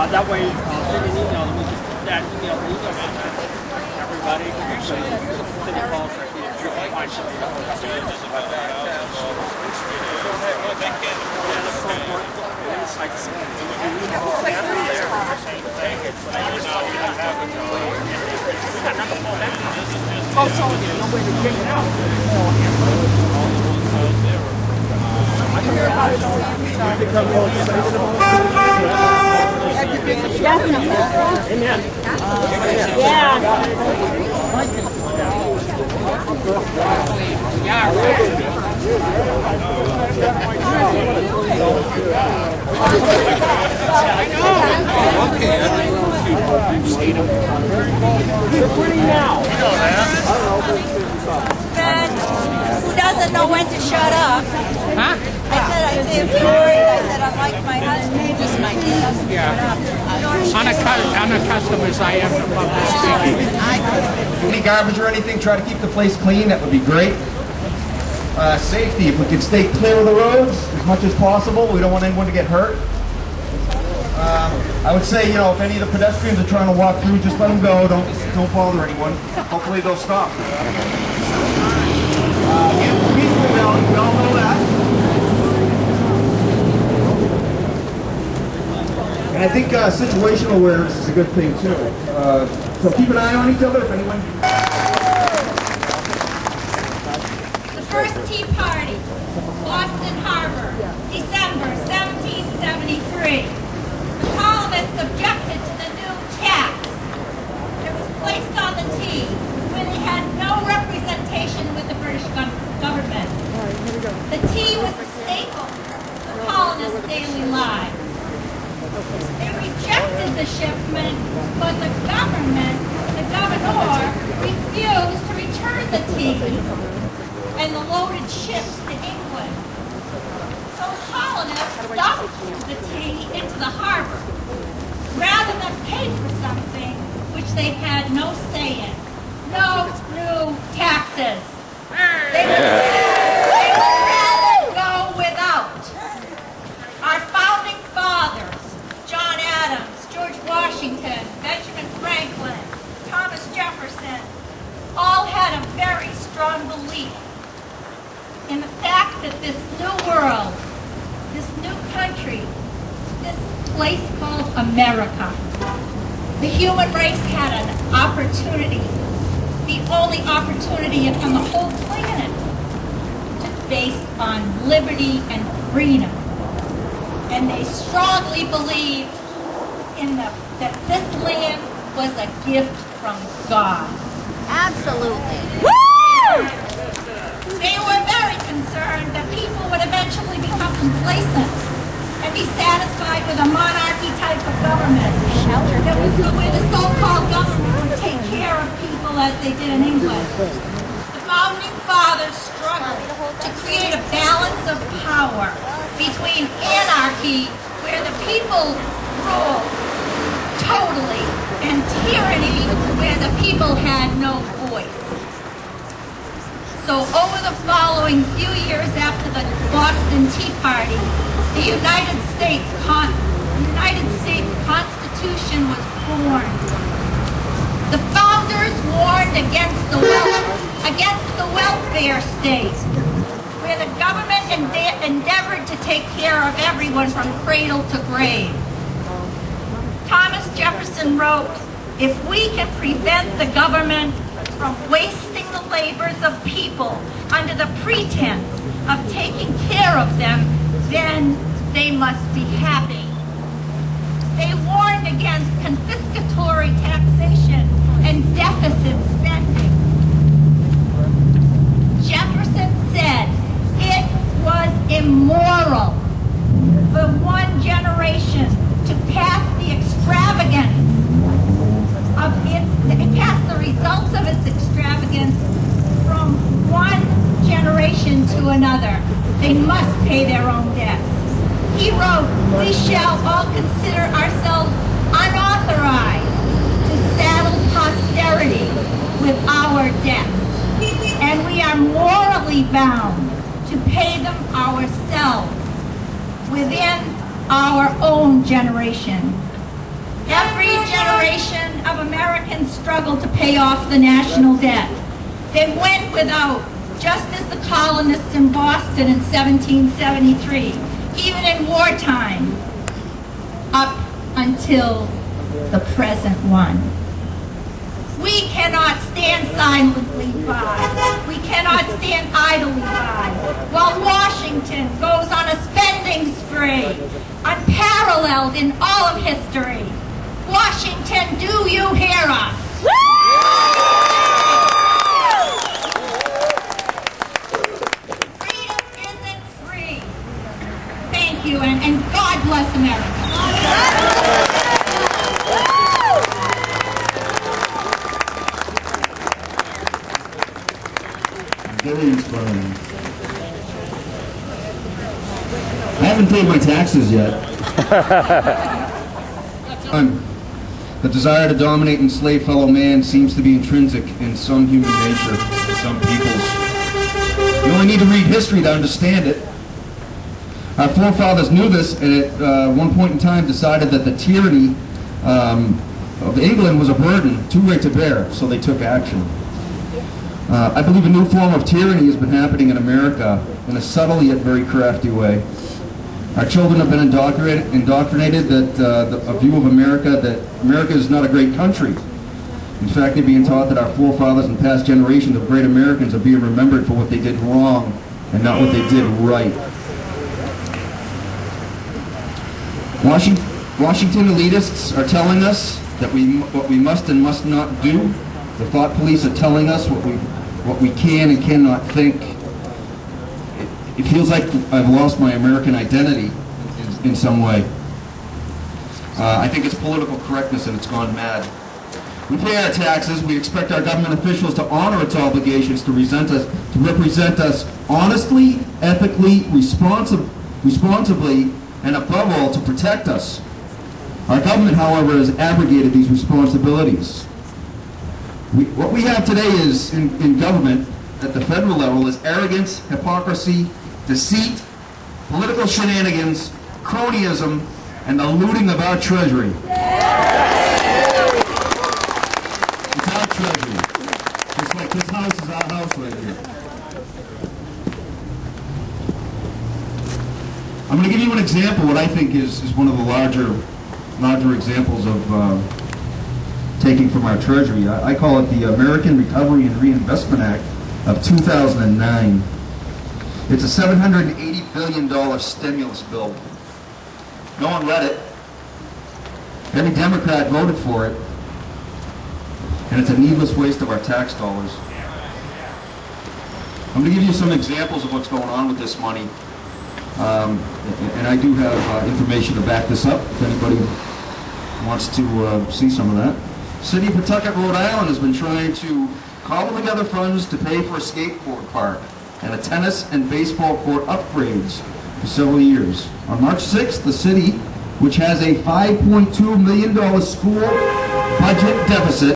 That way, send an email and we just put that email to everybody. Send a call so you can find somebody else. Oh, so no way to take it out. Definitely. Amen. Yeah. Who doesn't know when to shut up? Huh? I said if you're worried, I said I'm like my husband, just my dad. Yeah. Unaccustomed as I am to public speaking. Any garbage or anything, try to keep the place clean. That would be great. Safety, if we can stay clear of the roads as much as possible. We don't want anyone to get hurt. I would say, if any of the pedestrians are trying to walk through, just let them go. Don't bother anyone. Hopefully they'll stop. Peaceful rally, we all know that. And I think situational awareness is a good thing too. So keep an eye on each other if anyone... The first Tea Party, Boston Harbor, December 1773. The colonists objected to the new tax. It was placed on the tea when they had no representation with the British government. The tea was a staple of the colonists' daily lives. They rejected the shipment, but the governor refused to return the tea and the loaded ships to England. So colonists dumped the tea into the harbor rather than pay for something which they had no say in. No new taxes. They would rather go without. Our founding fathers, John Adams, George Washington, Benjamin Franklin, Thomas Jefferson, all had a very strong belief in the fact that this new world, this new country, this place called America, the human race had an opportunity, the only opportunity on the whole planet, based on liberty and freedom. And they strongly believed that this land was a gift from God. Absolutely. They were very concerned that people would eventually become complacent and be satisfied with a monarchy type of government. That was where the so-called government would take care of people as they did in England. The founding fathers struggled to create a balance of power between anarchy, where the people ruled totally, and tyranny, where the people had no voice. So over the following few years after the Boston Tea Party, the United States Constitution was born. The founders warned against the welfare state, where the government endeavored to take care of everyone from cradle to grave. Thomas Jefferson wrote, "If we can prevent the government from wasting labors of people under the pretense of taking care of them, then they must be happy. They warned against confiscatory taxation and deficit spending. Jefferson said it was immoral for one generation to pass the extravagance of the results of its extravagance from one generation to another. They must pay their own debts. He wrote, "We shall all consider ourselves unauthorized to saddle posterity with our debts, and we are morally bound to pay them ourselves within our own generation." Every generation of Americans struggled to pay off the national debt. They went without, just as the colonists in Boston in 1773, even in wartime, up until the present one. We cannot stand silently by. We cannot stand idly by while Washington goes on a spending spree, unparalleled in all of history. Washington, do you hear us? Freedom isn't free. Thank you, and God bless America. Very inspiring. I haven't paid my taxes yet. The desire to dominate and enslave fellow man seems to be intrinsic in some human nature, some peoples. You only need to read history to understand it. Our forefathers knew this, and at one point in time decided that the tyranny of England was a burden too great to bear, so they took action. I believe a new form of tyranny has been happening in America in a subtle yet very crafty way. Our children have been indoctrinated that a view of America, that America is not a great country. In fact, they're being taught that our forefathers and past generations of great Americans are being remembered for what they did wrong and not what they did right. Washington elitists are telling us that what we must and must not do. The thought police are telling us what we can and cannot think. It feels like I've lost my American identity in some way. I think it's political correctness and it's gone mad. We pay our taxes. We expect our government officials to honor its obligations to represent us honestly, ethically, responsibly, and above all, to protect us. Our government, however, has abrogated these responsibilities. What we have today is, in government, at the federal level, is arrogance, hypocrisy, deceit, political shenanigans, cronyism, and the looting of our treasury. It's our treasury. Just like this house is our house right here. I'm going to give you an example, what I think is one of the larger examples of taking from our treasury. I call it the American Recovery and Reinvestment Act of 2009. It's a $780 billion stimulus bill. No one read it. Every Democrat voted for it. And it's a needless waste of our tax dollars. I'm going to give you some examples of what's going on with this money. And I do have information to back this up if anybody wants to see some of that. City of Pawtucket, Rhode Island has been trying to cobble together funds to pay for a skateboard park and a tennis and baseball court upgrades for several years. On March 6th, the city, which has a $5.2 million school budget deficit,